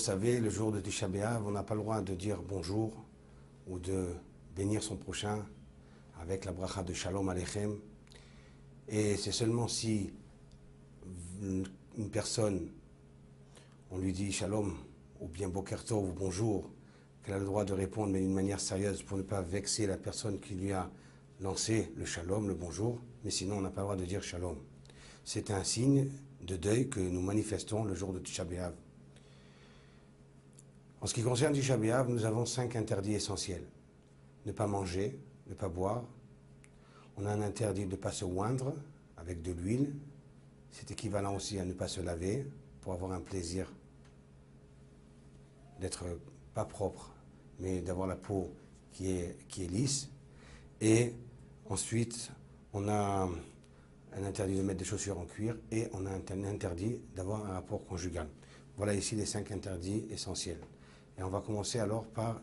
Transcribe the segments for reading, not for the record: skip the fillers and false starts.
savez, le jour de Tisha B'Av, on n'a pas le droit de dire bonjour ou de bénir son prochain avec la bracha de Shalom Aleichem. Et c'est seulement si une personne, on lui dit Shalom ou bien Boker Tov ou bonjour, qu'elle a le droit de répondre mais d'une manière sérieuse pour ne pas vexer la personne qui lui a lancé le Shalom, le bonjour, mais sinon on n'a pas le droit de dire Shalom. C'est un signe de deuil que nous manifestons le jour de Tisha B'Av. En ce qui concerne Tisha B'Av, nous avons 5 interdits essentiels. Ne pas manger, ne pas boire. On a un interdit de ne pas se oindre avec de l'huile. C'est équivalent aussi à ne pas se laver pour avoir un plaisir d'être pas propre, mais d'avoir la peau qui est lisse. Et ensuite, on a un interdit de mettre des chaussures en cuir et on a un interdit d'avoir un rapport conjugal. Voilà ici les 5 interdits essentiels. Et on va commencer alors par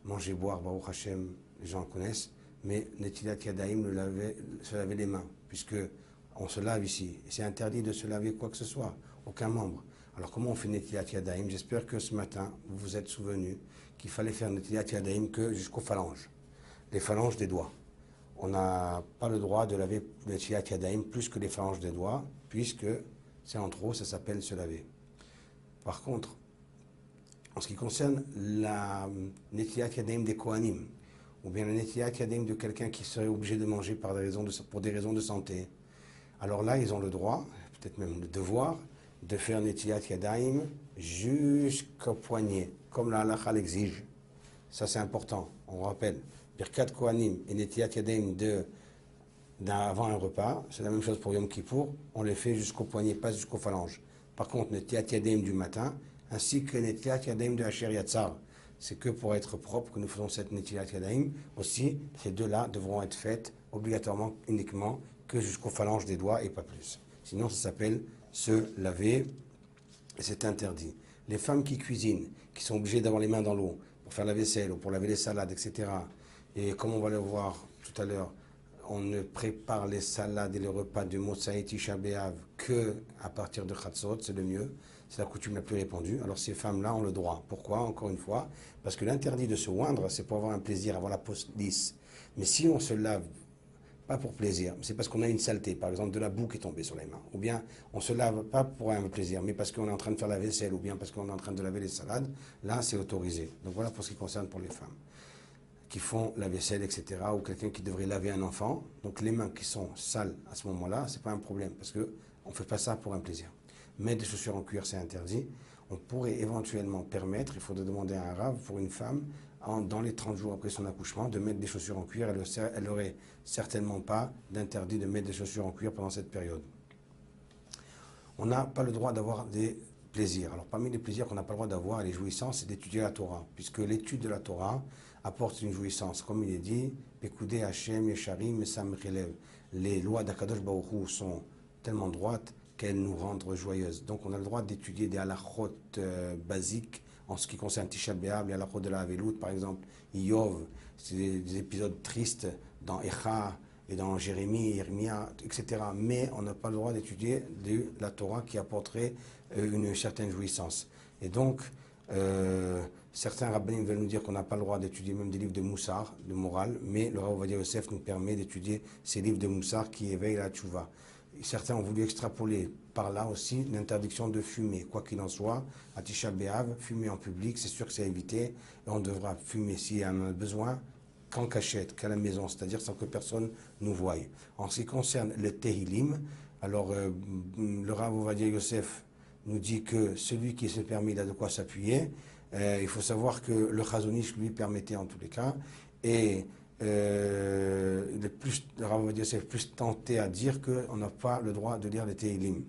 manger, boire, Baruch Hashem, les gens connaissent, mais Netilat Yadayim, se laver les mains, puisque on se lave ici. Et c'est interdit de se laver quoi que ce soit, aucun membre. Alors comment on fait Netilat Yadayim? J'espère que ce matin, vous vous êtes souvenu qu'il fallait faire Netilat Yadayim que jusqu'aux phalanges, les phalanges des doigts. On n'a pas le droit de laver Netilat Yadayim plus que les phalanges des doigts, puisque c'est en trop, ça s'appelle se laver. Par contre, en ce qui concerne la Netilat Yadayim des Kohanim, ou bien la Netilat Yadayim de quelqu'un qui serait obligé de manger pour des raisons de santé, alors là, ils ont le droit, peut-être même le devoir, de faire Netilat Yadayim jusqu'au poignet, comme la halakha l'exige. Ça, c'est important, on rappelle. Birkat Kohanim et Netilat Yadayim avant un repas, c'est la même chose pour Yom Kippour, on les fait jusqu'au poignet, pas jusqu'aux phalanges. Par contre, Netilat Yadayim du matin, ainsi que Netilat Yadayim de Asher Yatzar. C'est que pour être propre que nous faisons cette Netilat Yadayim. Aussi, ces deux-là devront être faites obligatoirement, uniquement, que jusqu'aux phalanges des doigts et pas plus. Sinon, ça s'appelle se laver et c'est interdit. Les femmes qui cuisinent, qui sont obligées d'avoir les mains dans l'eau pour faire la vaisselle ou pour laver les salades, etc. Et comme on va le voir tout à l'heure, on ne prépare les salades et les repas de Motsai Tisha B'Av que à partir de Chatzot, c'est le mieux. C'est la coutume la plus répandue. Alors ces femmes-là ont le droit. Pourquoi? Encore une fois, parce que l'interdit de se oindre, c'est pour avoir un plaisir, avoir la peau lisse. Mais si on se lave, pas pour plaisir, c'est parce qu'on a une saleté, par exemple de la boue qui est tombée sur les mains. Ou bien on se lave pas pour un plaisir, mais parce qu'on est en train de faire la vaisselle, ou bien parce qu'on est en train de laver les salades, là c'est autorisé. Donc voilà pour ce qui concerne pour les femmes qui font la vaisselle, etc., ou quelqu'un qui devrait laver un enfant. Donc les mains qui sont sales à ce moment-là, c'est pas un problème, parce qu'on ne fait pas ça pour un plaisir. Mettre des chaussures en cuir, c'est interdit. On pourrait éventuellement permettre, il faudrait demander à un rave pour une femme, dans les 30 jours après son accouchement, de mettre des chaussures en cuir. Elle n'aurait certainement pas d'interdit de mettre des chaussures en cuir pendant cette période. On n'a pas le droit d'avoir des plaisirs. Alors parmi les plaisirs qu'on n'a pas le droit d'avoir, les jouissances, c'est d'étudier la Torah, puisque l'étude de la Torah apporte une jouissance. Comme il est dit, Pekudei Hashem Yesharim Mesam Chelev. Les lois d'Akadosh Baruch Hu sont tellement droites qu'elles nous rendent joyeuses. Donc on a le droit d'étudier des halachot basiques en ce qui concerne Tisha B'Av, les halachot de la Havelut, par exemple, Iyov, c'est des épisodes tristes dans Echa et dans Jérémie, Yermia, etc. Mais on n'a pas le droit d'étudier de la Torah qui apporterait une certaine jouissance. Et donc, certains rabbins veulent nous dire qu'on n'a pas le droit d'étudier même des livres de Moussar, de morale, mais le Rav Ovadia Yosef nous permet d'étudier ces livres de Moussar qui éveillent la tchouva. Certains ont voulu extrapoler par là aussi l'interdiction de fumer. Quoi qu'il en soit, à Tisha B'Av, fumer en public, c'est sûr que c'est à éviter. Et on devra fumer s'il y en a besoin, qu'en cachette, qu'à la maison, c'est-à-dire sans que personne nous voie. En ce qui concerne le Tehillim, alors le Rav Ovadia Yosef nous dit que celui qui se permet, il a de quoi s'appuyer. Il faut savoir que le Chazon Ish lui permettait en tous les cas. Et le Rav Ovadia Yosef est plus tenté à dire qu'on n'a pas le droit de lire les Tehillim.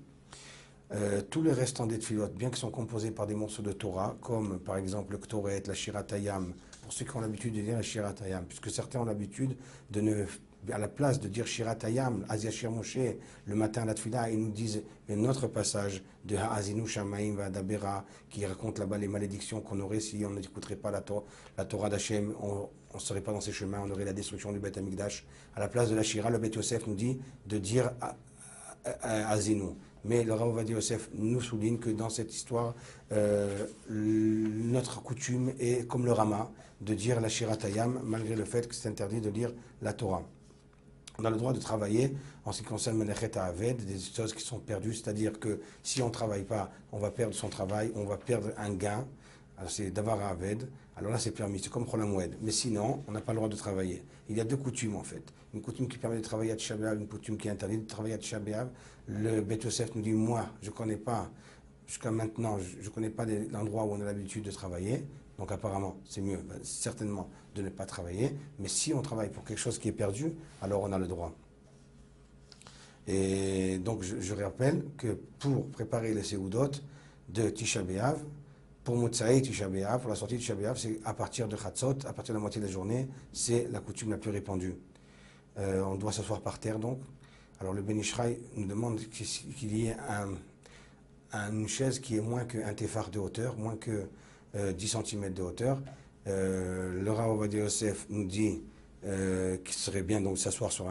Tous les restants des tfilotes, bien qu'ils sont composés par des morceaux de Torah, comme par exemple le Ktoret, la Shirat Hayam, pour ceux qui ont l'habitude de lire la Shirat Hayam, puisque certains ont l'habitude de ne, à la place de dire Shirat Hayam, Aziashir Moshe, le matin à la Tfila, ils nous disent un autre passage de Ha'azinu Shamaim Va'adabera, qui raconte là-bas les malédictions qu'on aurait si on n'écouterait pas la Torah d'Hachem, on ne serait pas dans ses chemins, on aurait la destruction du Beth Amikdash. À la place de la Shira, le Beth Yosef nous dit de dire Azinu. Mais le Rav Ovadia Yosef nous souligne que dans cette histoire, notre coutume est comme le Rama, de dire la Shirat Hayam, malgré le fait que c'est interdit de lire la Torah. On a le droit de travailler en ce qui concerne Menechet Aved, des choses qui sont perdues, c'est-à-dire que si on ne travaille pas, on va perdre son travail, on va perdre un gain. Alors c'est Davar Aved, alors là c'est permis, c'est comme Cholamoued. Mais sinon, on n'a pas le droit de travailler. Il y a deux coutumes en fait. Une coutume qui permet de travailler à Tisha B'Av, une coutume qui est interdite de travailler à Tisha B'Av. Le Beit Yosef nous dit, moi, je ne connais pas, jusqu'à maintenant, je ne connais pas l'endroit où on a l'habitude de travailler. Donc apparemment, c'est mieux, certainement, de ne pas travailler. Mais si on travaille pour quelque chose qui est perdu, alors on a le droit. Et donc je rappelle que pour préparer les Seudot de Tisha B'Av, pour Motsaï Tisha B'Av, pour la sortie de Tisha B'Av, c'est à partir de Chatzot, à partir de la moitié de la journée, c'est la coutume la plus répandue. On doit s'asseoir par terre donc. Alors le Ben Ishraï nous demande qu'il y ait une chaise qui est moins qu'un téphar de hauteur, moins que 10 cm de hauteur. Le Rav Ovadia Yosef nous dit qu'il serait bien donc de s'asseoir sur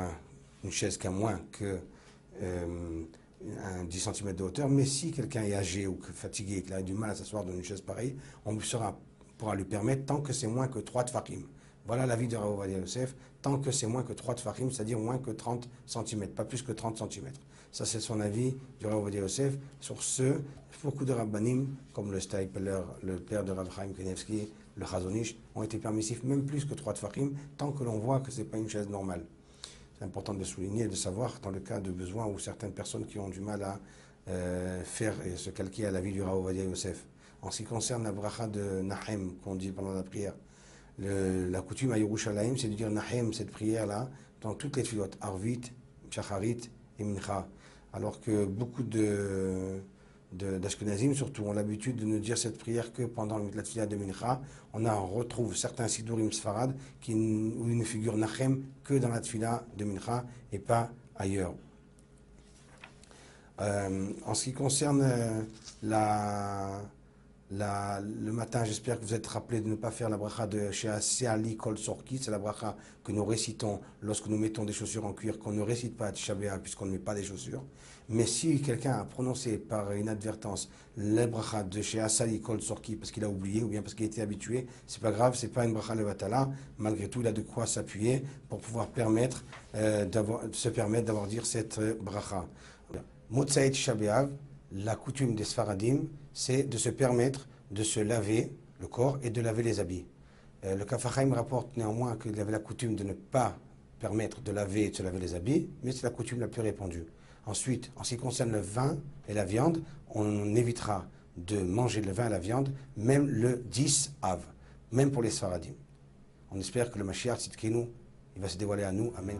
une chaise qui a moins que un 10 cm de hauteur, mais si quelqu'un est âgé ou fatigué et qu'il a du mal à s'asseoir dans une chaise pareille, on pourra lui permettre tant que c'est moins que 3 tfachim. Voilà l'avis de Rav Ovadia Yosef, tant que c'est moins que 3 tfachim, c'est-à-dire moins que 30 cm, pas plus que 30 cm. Ça, c'est son avis du Rav Ovadia Yosef. Sur ce, beaucoup de rabbanim, comme le Steipler, le père de Rav Chaim Kanievski, le Chazon Ish, ont été permissifs, même plus que 3 tfachim, tant que l'on voit que ce n'est pas une chaise normale. C'est important de souligner et de savoir, dans le cas de besoin ou certaines personnes qui ont du mal à faire et se calquer à l'avis du Rav Ovadia Yosef. En ce qui concerne la bracha de Nahem, qu'on dit pendant la prière, la coutume à Yerushalayim, c'est de dire Nahem, cette prière-là, dans toutes les tfilotes, Arvit, Shacharit et Mincha. Alors que beaucoup d'Ashkenazim, surtout, ont l'habitude de ne dire cette prière que pendant la tfila de Mincha. On retrouve certains Sidurim Sfarad où il ne figure Nahem que dans la tfila de Mincha et pas ailleurs. En ce qui concerne le matin, j'espère que vous êtes rappelés de ne pas faire la bracha de She'asi Kol Sorki, c'est la bracha que nous récitons lorsque nous mettons des chaussures en cuir, qu'on ne récite pas à Tisha B'Av puisqu'on ne met pas des chaussures. Mais si quelqu'un a prononcé par inadvertance la bracha de She'asi Kol Sorki parce qu'il a oublié ou bien parce qu'il était habitué, c'est pas grave, c'est pas une bracha levatala. Malgré tout, il a de quoi s'appuyer pour pouvoir se permettre d'avoir dire cette bracha. Motsaï Tisha B'Av, la coutume des Sfaradim, c'est de se permettre de se laver le corps et de laver les habits. Le Kaf HaChaim rapporte néanmoins qu'il avait la coutume de ne pas permettre de laver et de se laver les habits, mais c'est la coutume la plus répandue. Ensuite, en ce qui concerne le vin et la viande, on évitera de manger le vin et la viande, même le 10 Av, même pour les Sfaradim. On espère que le Mashiach Tzidkenu, il va se dévoiler à nous. Amen.